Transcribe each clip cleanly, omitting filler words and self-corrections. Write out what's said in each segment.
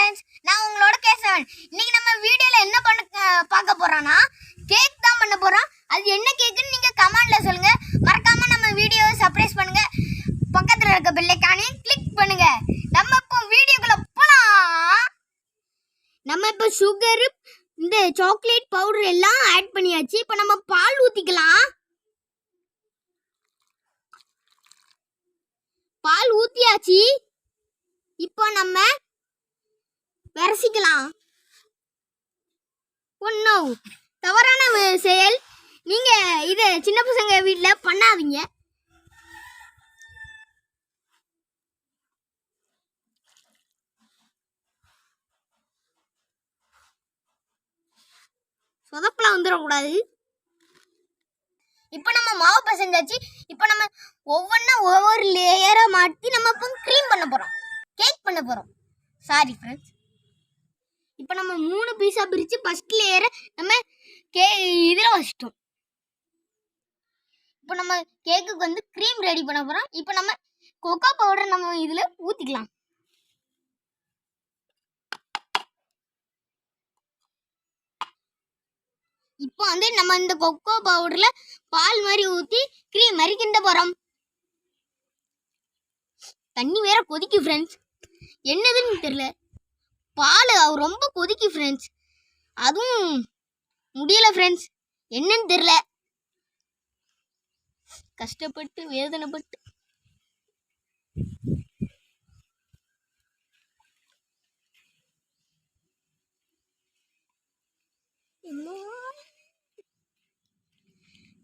Friends, நான் உங்களோட கேசவன். இன்னைக்கு நம்ம வீடியோல என்ன பார்க்க போறோம்னா கேக் தான் பண்ண போறோம். அது என்ன கேக்குன்னு நீங்க கமெண்ட்ல சொல்லுங்க. மறக்காம நம்ம வீடியோவை சப்ஸ்கிரைப் பண்ணுங்க, பக்கத்துல இருக்க பெல் ஐகானையும் கிளிக் பண்ணுங்க. நம்ம இப்போ வீடியோக்குள்ள போலாம். நம்ம இப்போ சுகர், இந்த சாக்லேட் பவுடர் எல்லாம் ஆட் பண்ணியாச்சு. இப்போ நம்ம பால் ஊத்திக்கலாம். பால் ஊத்தியாச்சு. இப்போ நம்ம விரசிக்கலாம். ஒன்றும் தவறான செயல். நீங்க இதை சின்ன பசங்க வீட்டில் பண்ணாதீங்க. சொதப்பெல்லாம் வந்துடக்கூடாது. இப்போ நம்ம மாவு பிசைஞ்சாச்சு. இப்போ நம்ம ஒவ்வொரு லேயரா மாட்டி நம்ம இப்போ க்ரீம் பண்ண போறோம், கேக் பண்ண போறோம். Sorry friends. இப்போ நம்ம 3 பீஸா பிரித்து ஃபர்ஸ்ட் லேயரை நம்ம இதில் வச்சிட்டோம். இப்போ நம்ம கேக்குக்கு வந்து க்ரீம் ரெடி பண்ண போகிறோம். இப்போ நம்ம கொக்கோ பவுடர் நம்ம இதில் ஊற்றிக்கலாம். இப்போ வந்து நம்ம இந்த கொக்கோ பவுடரில் பால் மாதிரி ஊற்றி க்ரீம் மாதிரி கிண்ட போகிறோம். தண்ணி வேற கொதிக்கு ஃப்ரெண்ட்ஸ். என்னதுன்னு தெரியல, பால் ரொம்ப கொதிக்கு ஃப்ரெண்ட்ஸ். அதுவும் முடியல ஃப்ரெண்ட்ஸ், என்னன்னு தெரியல. கஷ்டப்பட்டு வேதனைப்பட்டு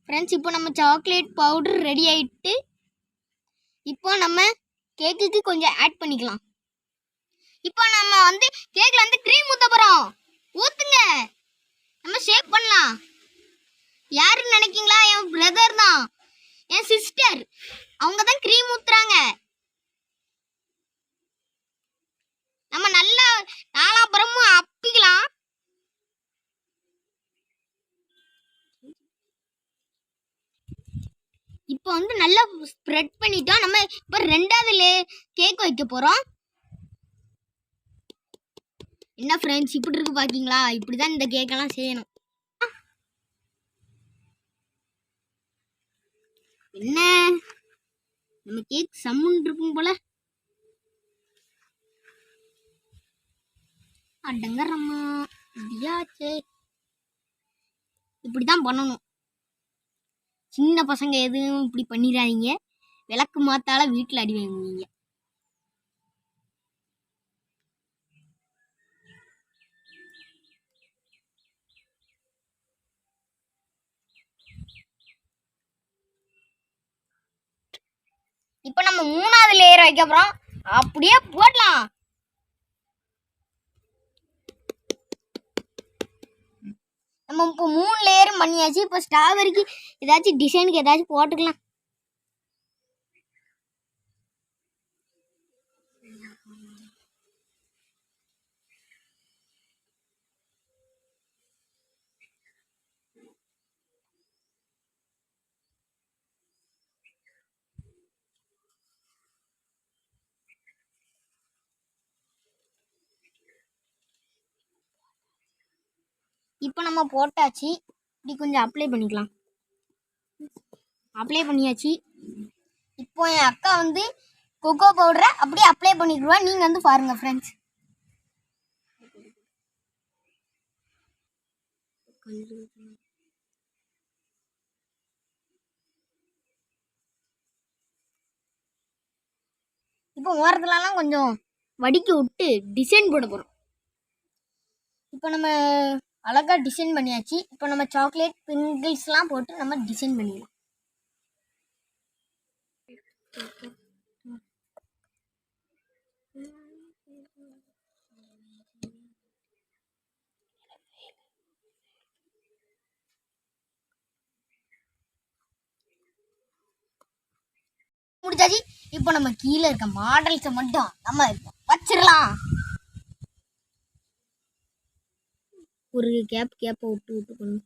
ஃப்ரெண்ட்ஸ். இப்போ நம்ம சாக்லேட் பவுடர் ரெடி ஆயிட்டு இப்போ நம்ம கேக்குக்கு கொஞ்சம் ஆட் பண்ணிக்கலாம். இப்போ நம்ம வந்து கேக்ல வந்து க்ரீம் ஊத்த போறோம். ஊத்துங்க, நம்ம ஷேக் பண்ணலாம். யாருன்னு நினைக்கீங்களா? என் பிரதர் தான், என் சிஸ்டர். அவங்க தான் க்ரீம் ஊத்துறாங்க. நம்ம நல்லா நாலாபுறமும் அப்பிக்கலாம். இப்போ வந்து நல்லா ஸ்ப்ரெட் பண்ணிட்டோம். நம்ம இப்போ ரெண்டாவது கேக் வைக்க போறோம். என்ன ஃப்ரெண்ட்ஸ், இப்படி இருக்கு பாக்கீங்களா? இப்படிதான் இந்த கேக்கெல்லாம் செய்யணும். என்ன நம்ம கேக் சம்முன்னு இருக்கும் போல. அடங்கறம்மா முடியாச்சே. இப்படிதான் பண்ணணும். சின்ன பசங்க எதுவும் இப்படி பண்ணிடாதீங்க. விளக்கு மாத்தால வீட்டில் அடி வாங்குவீங்க. இப்போ நம்ம 3வது லேயர் வைக்க போறோம். அப்படியே போடலாம். நம்ம இப்போ 3 லேயரும் பண்ணியாச்சு. இப்போ ஸ்ட்ராபெரிக்கு ஏதாச்சும் டிசைனுக்கு ஏதாச்சும் போட்டுக்கலாம். இப்போ நம்ம போட்டாச்சு. இப்படி கொஞ்சம் அப்ளை பண்ணிக்கலாம். அப்ளை பண்ணியாச்சு. இப்போ என் அக்கா வந்து கொக்கோ பவுடரை அப்படியே அப்ளை பண்ணிடுவா. நீங்கள் வந்து பாருங்க ஃப்ரெண்ட்ஸ். இப்போ ஓரத்துலலாம் கொஞ்சம் வடிக்க விட்டு டிசைன் போட போகிறோம். இப்போ நம்ம அழகாக டிசைன் பண்ணியாச்சு. இப்போ நம்ம சாக்லேட் பிங்கிள்ஸ்லாம் போட்டு நம்ம டிசைன் பண்ணிடலாம். முடிச்சாச்சு. இப்போ நம்ம கீழே இருக்க மாடல்ஸை மட்டும் நம்ம வச்சிடலாம். ஒரு கேப்பை விட்டு பண்ணணும்.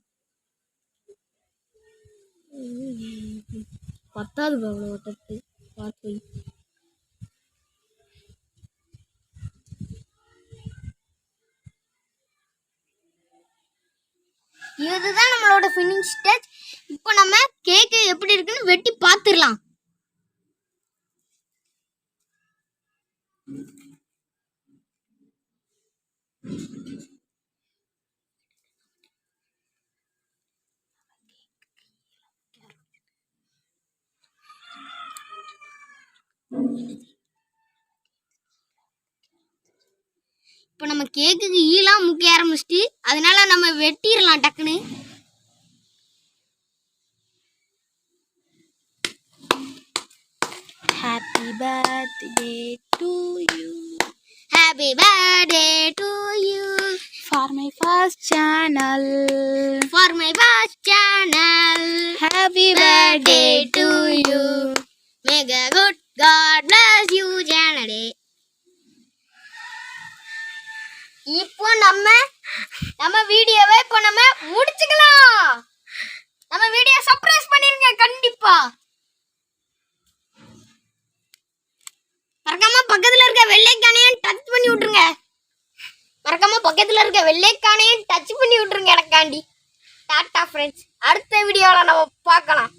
10வது அவ்வளோ தட்டு பார்த்து. இதுதான் நம்மளோட ஃபினிஷ் டச். இப்போ நம்ம கேக்கு எப்படி இருக்குன்னு வெட்டி பார்த்துடலாம். இப்போ நம்ம கேக்குக்கு ஈலாம் முக்கிய ஆரம்பிச்சிட்டு, அதனால நம்ம வெட்டிடலாம் டக்குன்னு. Happy birthday to you. Happy birthday to you. For my first channel. For my first channel. Happy Birthday to you. May the good God bless you channel. இப்போ நம்ம வீடியோவை இப்போ நம்ம முடிச்சுக்கலாம். நம்ம வீடியோ சப்ஸ்கிரைப் பண்ணிருங்க கண்டிப்பா. மறக்காம பக்கத்துல இருக்க வெள்ளைக்கானையும் டச் பண்ணி விட்டுருங்க. எனக்காண்டி. டாடா ஃப்ரெண்ட்ஸ். அடுத்த வீடியோவில் நம்ம பார்க்கலாம்.